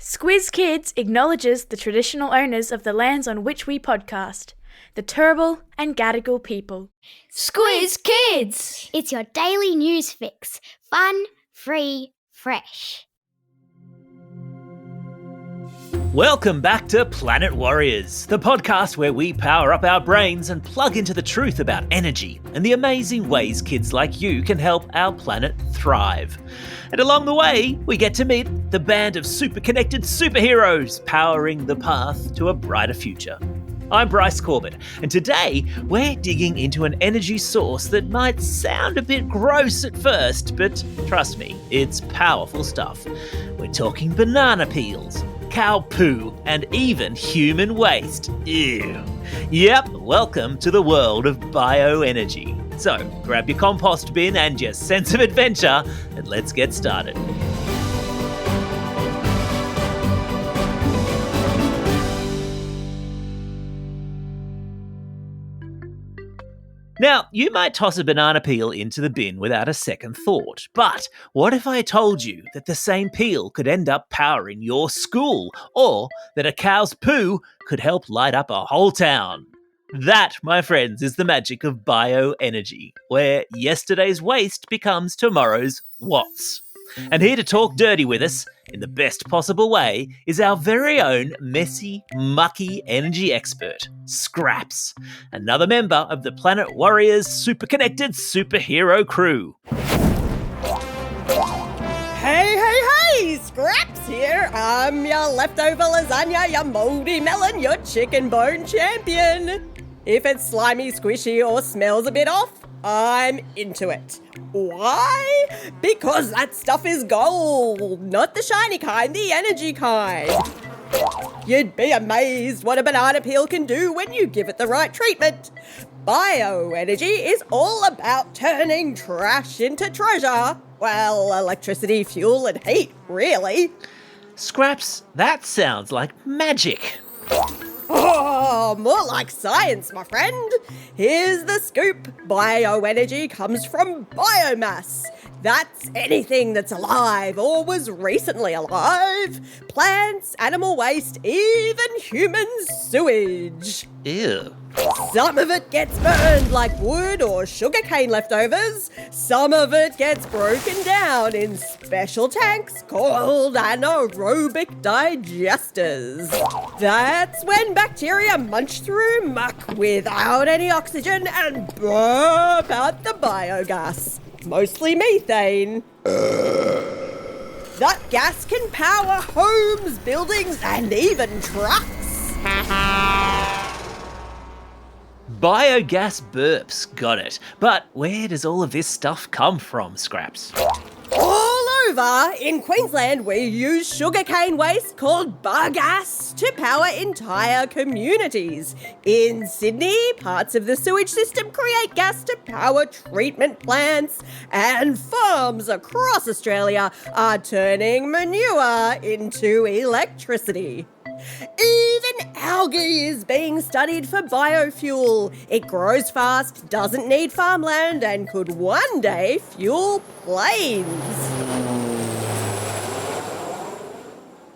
Squiz Kids acknowledges the traditional owners of the lands on which we podcast, the Turrbal and Gadigal people. Squiz Kids! It's your daily news fix. Fun, free, fresh. Welcome back to Planet Warriors, the podcast where we power up our brains and plug into the truth about energy and the amazing ways kids like you can help our planet thrive. And along the way, we get to meet the band of super connected superheroes powering the path to a brighter future. I'm Bryce Corbett, and today we're digging into an energy source that might sound a bit gross at first, but trust me, it's powerful stuff. We're talking banana peels, cow poo, and even human waste. Ew. Yep, welcome to the world of bioenergy. So, grab your compost bin and your sense of adventure, and let's get started. Now, you might toss a banana peel into the bin without a second thought, but what if I told you that the same peel could end up powering your school, or that a cow's poo could help light up a whole town? That, my friends, is the magic of bioenergy, where yesterday's waste becomes tomorrow's what's. And here to talk dirty with us, in the best possible way, is our very own messy, mucky energy expert, Scraps, another member of the Planet Warriors super connected superhero crew. Hey, Scraps here. I'm your leftover lasagna, your mouldy melon, your chicken bone champion. If it's slimy, squishy, or smells a bit off, I'm into it. Why? Because that stuff is gold, not the shiny kind, the energy kind. You'd be amazed what a banana peel can do when you give it the right treatment. Bioenergy is all about turning trash into treasure. Well, electricity, fuel, and heat, really. Scraps, that sounds like magic. Oh, more like science, my friend. Here's the scoop. Bioenergy comes from biomass. That's anything that's alive or was recently alive. Plants, animal waste, even human sewage. Ew. Some of it gets burned like wood or sugarcane leftovers. Some of it gets broken down in special tanks called anaerobic digesters. That's when bacteria munch through muck without any oxygen and burp out the biogas, mostly methane. That gas can power homes, buildings, and even trucks. Biogas burps, got it. But where does all of this stuff come from, Scraps? All over, in Queensland, we use sugarcane waste called biogas to power entire communities. In Sydney, parts of the sewage system create gas to power treatment plants, and farms across Australia are turning manure into electricity. Even algae is being studied for biofuel. It grows fast, doesn't need farmland, and could one day fuel planes.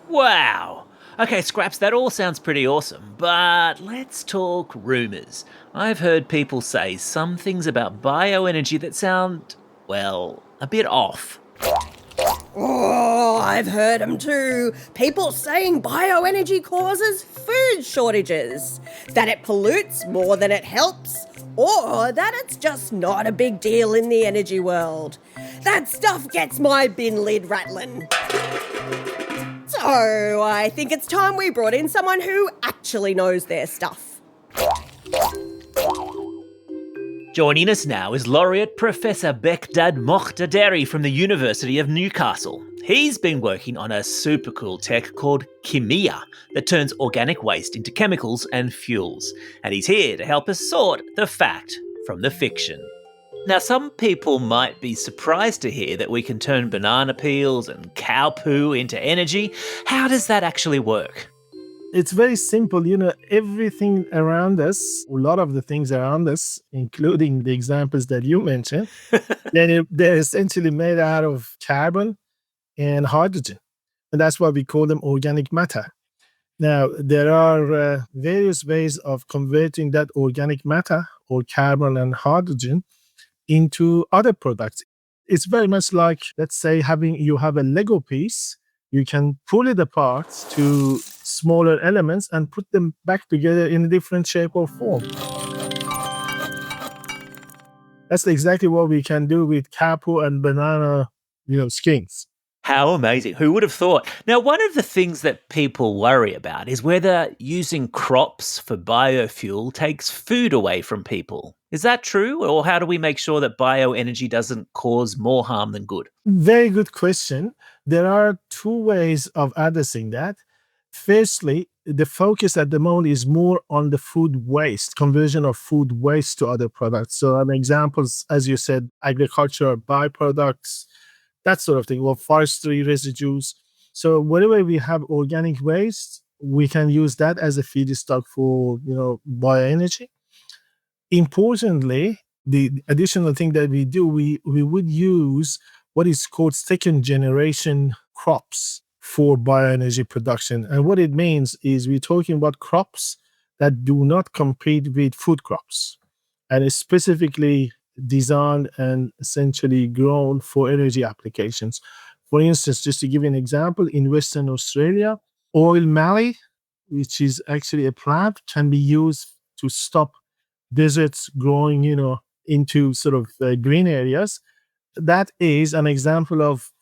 Wow. Okay, Scraps, that all sounds pretty awesome, but let's talk rumours. I've heard people say some things about bioenergy that sound, well, a bit off. Oh, I've heard them too. People saying bioenergy causes food shortages, that it pollutes more than it helps, or that it's just not a big deal in the energy world. That stuff gets my bin lid rattling. So I think it's time we brought in someone who actually knows their stuff. Joining us now is Laureate Professor Bekdad Mohtaderi from the University of Newcastle. He's been working on a super cool tech called Kimia that turns organic waste into chemicals and fuels. And he's here to help us sort the fact from the fiction. Now, some people might be surprised to hear that we can turn banana peels and cow poo into energy. How does that actually work? It's very simple. Everything around us, a lot of the things around us, including the examples that you mentioned, they're essentially made out of carbon and hydrogen. And that's why we call them organic matter. Now, there are various ways of converting that organic matter or carbon and hydrogen into other products. It's very much like, let's say, you have a Lego piece. You can pull it apart to smaller elements and put them back together in a different shape or form. That's exactly what we can do with capo and banana, skins. How amazing. Who would have thought? Now, one of the things that people worry about is whether using crops for biofuel takes food away from people. Is that true? Or how do we make sure that bioenergy doesn't cause more harm than good? Very good question. There are two ways of addressing that. Firstly, the focus at the moment is more on the food waste, conversion of food waste to other products. So, examples, as you said, agricultural byproducts, that sort of thing, or forestry residues. So whenever we have organic waste, we can use that as a feedstock for, bioenergy. Importantly, the additional thing that we do, we would use what is called second generation crops for bioenergy production. And what it means is we're talking about crops that do not compete with food crops, and it's specifically designed and essentially grown for energy applications. For instance, just to give you an example, in Western Australia, oil mallee, which is actually a plant, can be used to stop deserts growing, into sort of green areas. That is an example of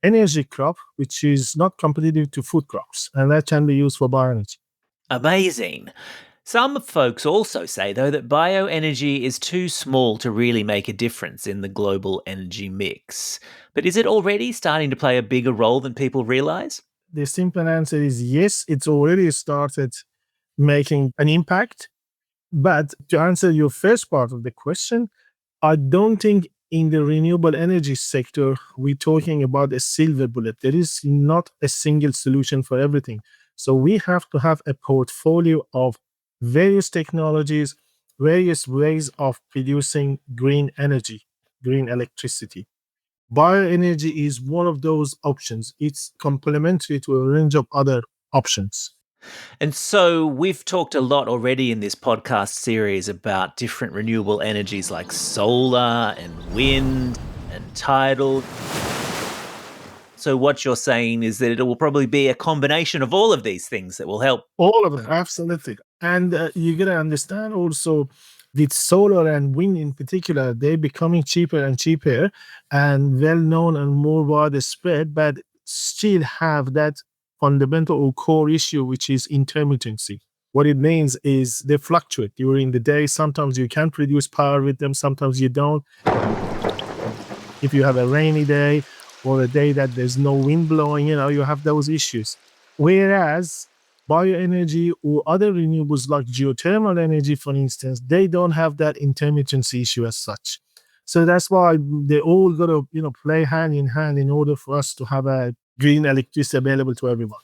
energy crop which is not competitive to food crops, and that can be used for bioenergy. Amazing. Some folks also say, though, that bioenergy is too small to really make a difference in the global energy mix. But is it already starting to play a bigger role than people realize? The simple answer is yes, it's already started making an impact. But to answer your first part of the question, I don't think in the renewable energy sector, we're talking about a silver bullet. There is not a single solution for everything. So we have to have a portfolio of various technologies, various ways of producing green energy, green electricity. Bioenergy is one of those options. It's complementary to a range of other options. And so we've talked a lot already in this podcast series about different renewable energies like solar and wind and tidal. So what you're saying is that it will probably be a combination of all of these things that will help. All of them, absolutely. And you got to understand also with solar and wind in particular, they're becoming cheaper and cheaper and well-known and more widespread, but still have that fundamental or core issue, which is intermittency. What it means is they fluctuate during the day. Sometimes you can produce power with them, sometimes you don't. If you have a rainy day or a day that there's no wind blowing, you have those issues. Whereas bioenergy or other renewables like geothermal energy, for instance, they don't have that intermittency issue as such. So that's why they all got to, play hand in hand in order for us to have a green electricity available to everyone.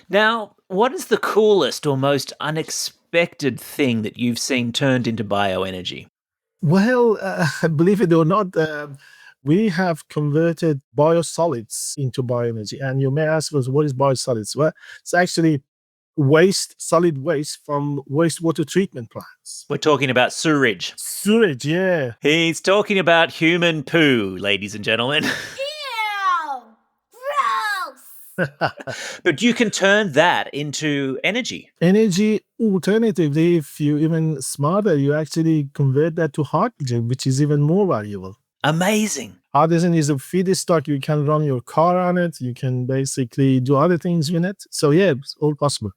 Now, what is the coolest or most unexpected thing that you've seen turned into bioenergy? Well, believe it or not, we have converted biosolids into bioenergy. And you may ask us, what is biosolids? Well, it's actually solid waste from wastewater treatment plants. We're talking about sewage. Sewage, yeah. He's talking about human poo, ladies and gentlemen. Ew! Gross! But you can turn that into energy. Energy, alternatively, if you're even smarter, you actually convert that to hydrogen, which is even more valuable. Amazing. Hydrogen is a feedstock. You can run your car on it. You can basically do other things with it. So yeah, it's all possible.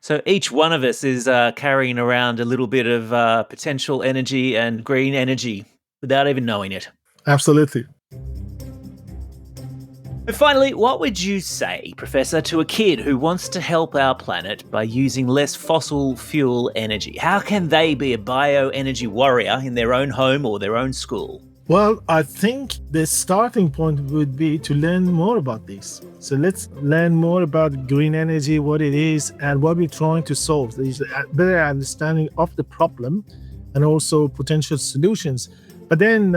So each one of us is carrying around a little bit of potential energy and green energy without even knowing it. Absolutely. And finally, what would you say, Professor, to a kid who wants to help our planet by using less fossil fuel energy? How can they be a bioenergy warrior in their own home or their own school? Well, I think the starting point would be to learn more about this. So let's learn more about green energy, what it is, and what we're trying to solve. There's a better understanding of the problem and also potential solutions. But then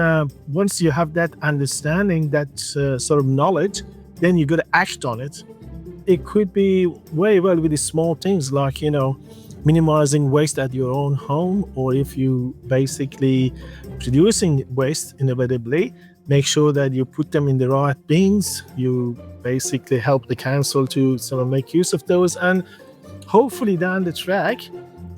once you have that understanding, that sort of knowledge, then you got to act on it. It could be very well with the small things like, minimizing waste at your own home, or if you basically producing waste inevitably, make sure that you put them in the right bins. You basically help the council to sort of make use of those, and hopefully down the track,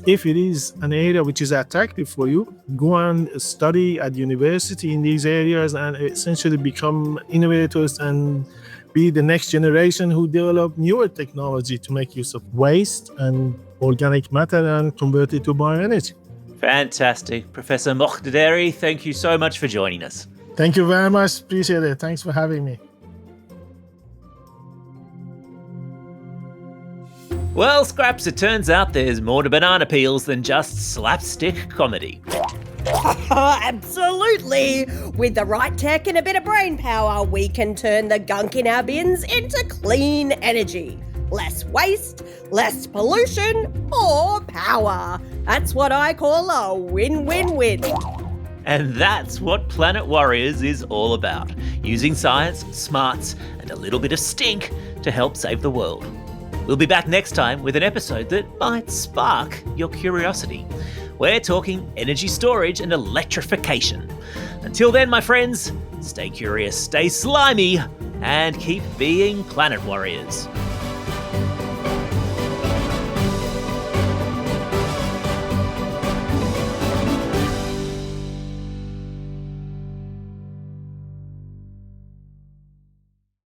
if it is an area which is attractive for you, go and study at university in these areas and essentially become innovators and be the next generation who develop newer technology to make use of waste and organic matter and convert it to bioenergy. Fantastic. Professor Mokhtaderi, thank you so much for joining us. Thank you very much. Appreciate it. Thanks for having me. Well, Scraps, it turns out there's more to banana peels than just slapstick comedy. Absolutely! With the right tech and a bit of brain power, we can turn the gunk in our bins into clean energy. Less waste, less pollution, more power. That's what I call a win-win-win. And that's what Planet Warriors is all about. Using science, smarts, and a little bit of stink to help save the world. We'll be back next time with an episode that might spark your curiosity. We're talking energy storage and electrification. Until then, my friends, stay curious, stay slimy, and keep being Planet Warriors.